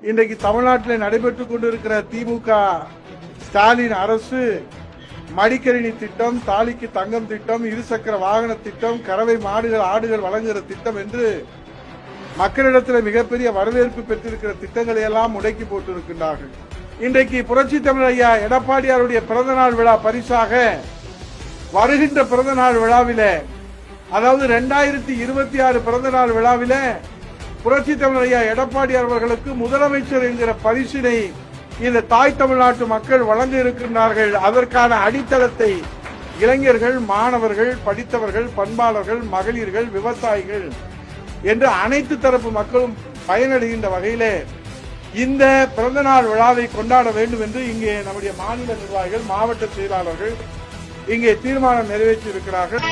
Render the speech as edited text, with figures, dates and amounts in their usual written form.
இன்றைக்கு தமிழ்நாட்டில் நடைபெற்றுக் கொண்டிருக்கிற திமுக ஸ்டாலின் அரசு மடிக்கணினி திட்டம், தாலிக்கு தங்கம் திட்டம், இருசக்கர வாகன திட்டம், கறவை மாடுகள் ஆடுகள் வழங்குகிற திட்டம் என்று மக்களிடத்தில் மிகப்பெரிய வரவேற்பு பெற்றிருக்கிற திட்டங்களை எல்லாம் முடக்கி போட்டிருக்கின்றார்கள். இன்றைக்கு புரட்சி தமிழர் ஐயா எடப்பாடியாருடைய பிறந்தநாள் விழா பரிசாக வருகின்ற பிறந்தநாள் விழாவில, அதாவது 2026 பிறந்தநாள் விழாவில புரட்சி தமிழர் ஐயா எடப்பாடியார் அவர்களுக்கு முதலமைச்சர் என்கிற பரிசினை இந்த தாய் தமிழ்நாட்டு மக்கள் வழங்க இருக்கின்றார்கள். அதற்கான அடித்தளத்தை இளைஞர்கள், மாணவர்கள், படித்தவர்கள், பண்பாளர்கள், மகளிர்கள், விவசாயிகள் என்று அனைத்து தரப்பு மக்களும் பயனடைகின்ற வகையிலே இந்த பிறந்தநாள் விழாவை கொண்டாட வேண்டும் என்று இங்கே நம்முடைய மாநில நிர்வாகிகள், மாவட்ட செயலாளர்கள் இங்கே தீர்மானம் நிறைவேற்றியிருக்கிறார்கள்.